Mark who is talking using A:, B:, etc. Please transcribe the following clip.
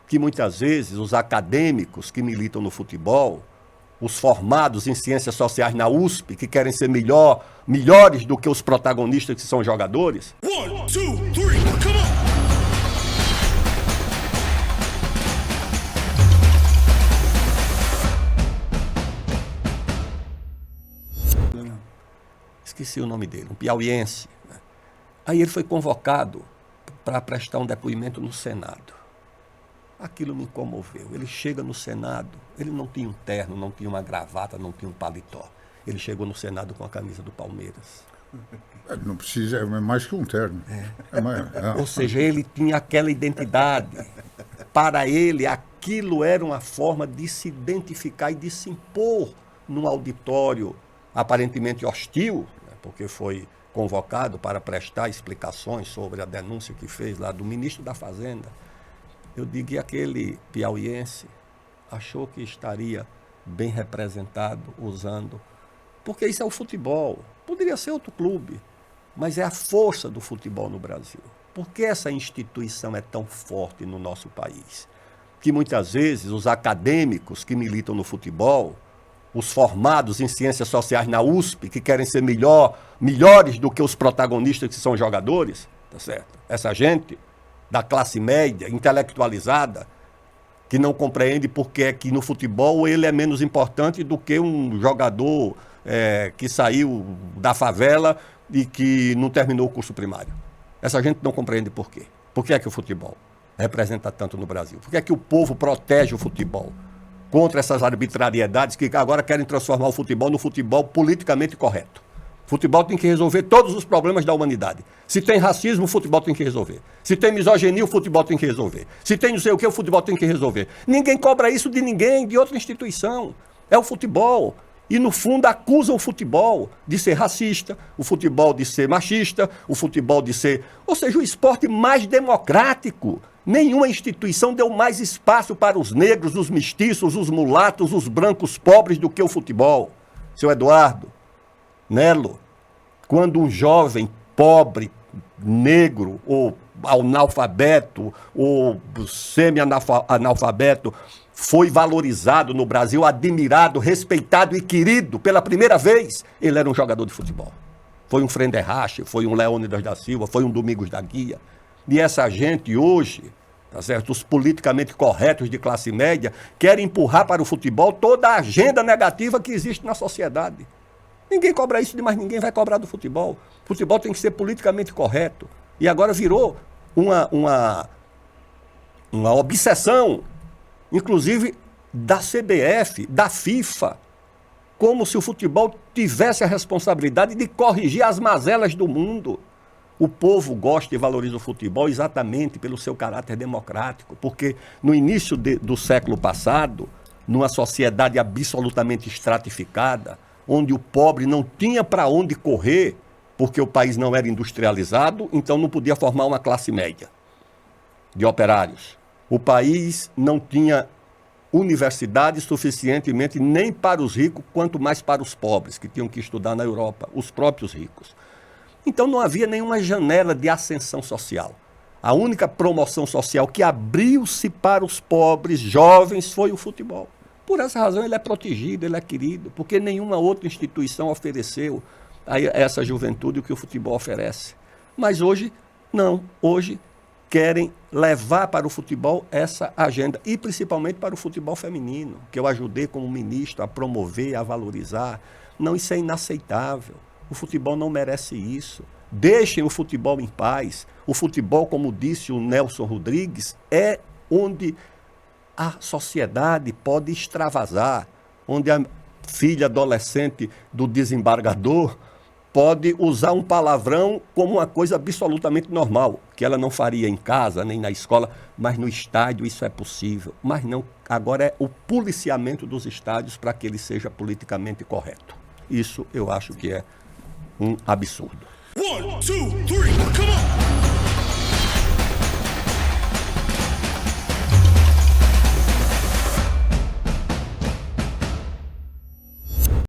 A: que muitas vezes os acadêmicos que militam no futebol, os formados em ciências sociais na USP, que querem ser melhores do que os protagonistas que são jogadores.
B: 1, 2, 3, come on!
A: Esqueci o nome dele, um piauiense. Aí ele foi convocado para prestar um depoimento no Senado. Aquilo me comoveu. Ele chega no Senado, ele não tinha um terno, não tinha uma gravata, não tinha um paletó. Ele chegou no Senado com a camisa do Palmeiras.
C: Não precisa, é mais que um terno.
A: Ou seja, ele tinha aquela identidade. Para ele, aquilo era uma forma de se identificar e de se impor num auditório aparentemente hostil, né, porque foi convocado para prestar explicações sobre a denúncia que fez lá do ministro da Fazenda. Eu digo, e aquele piauiense achou que estaria bem representado usando, porque isso é o futebol, poderia ser outro clube, mas é a força do futebol no Brasil. Por que essa instituição é tão forte no nosso país? Que muitas vezes os acadêmicos que militam no futebol, os formados em ciências sociais na USP, que querem ser melhores do que os protagonistas que são jogadores, tá certo? Essa gente da classe média, intelectualizada, que não compreende porque é que no futebol ele é menos importante do que um jogador que saiu da favela e que não terminou o curso primário. Essa gente não compreende por quê. Por que é que o futebol representa tanto no Brasil? Por que é que o povo protege o futebol contra essas arbitrariedades que agora querem transformar o futebol no futebol politicamente correto? O futebol tem que resolver todos os problemas da humanidade. Se tem racismo, o futebol tem que resolver. Se tem misoginia, o futebol tem que resolver. Se tem não sei o que, o futebol tem que resolver. Ninguém cobra isso de ninguém, de outra instituição. É o futebol. E, no fundo, acusa o futebol de ser racista, o futebol de ser machista, o futebol de ser... Ou seja, o esporte mais democrático. Nenhuma instituição deu mais espaço para os negros, os mestiços, os mulatos, os brancos pobres do que o futebol. Seu Eduardo, Nelo, quando um jovem pobre, negro, ou analfabeto, ou semi-analfabeto, foi valorizado no Brasil, admirado, respeitado e querido pela primeira vez, ele era um jogador de futebol. Foi um Frender-Rache, foi um Leônidas da Silva, foi um Domingos da Guia. E essa gente hoje, tá certo? Os politicamente corretos de classe média, querem empurrar para o futebol toda a agenda negativa que existe na sociedade. Ninguém cobra isso de mais ninguém, vai cobrar do futebol. O futebol tem que ser politicamente correto. E agora virou uma obsessão, inclusive da CBF, da FIFA, como se o futebol tivesse a responsabilidade de corrigir as mazelas do mundo. O povo gosta e valoriza o futebol exatamente pelo seu caráter democrático, porque no início do século passado, numa sociedade absolutamente estratificada, onde o pobre não tinha para onde correr, porque o país não era industrializado, então não podia formar uma classe média de operários. O país não tinha universidade suficientemente nem para os ricos, quanto mais para os pobres, que tinham que estudar na Europa, os próprios ricos. Então não havia nenhuma janela de ascensão social. A única promoção social que abriu-se para os pobres jovens foi o futebol. Por essa razão ele é protegido, ele é querido, porque nenhuma outra instituição ofereceu a essa juventude o que o futebol oferece. Mas hoje, não. Hoje querem levar para o futebol essa agenda, e principalmente para o futebol feminino, que eu ajudei como ministro a promover, a valorizar. Não, isso é inaceitável. O futebol não merece isso. Deixem o futebol em paz. O futebol, como disse o Nelson Rodrigues, é onde a sociedade pode extravasar, onde a filha adolescente do desembargador pode usar um palavrão como uma coisa absolutamente normal, que ela não faria em casa, nem na escola, mas no estádio isso é possível. Mas não, agora é o policiamento dos estádios para que ele seja politicamente correto. Isso eu acho que é um absurdo.
B: 1, 2, 3, come on!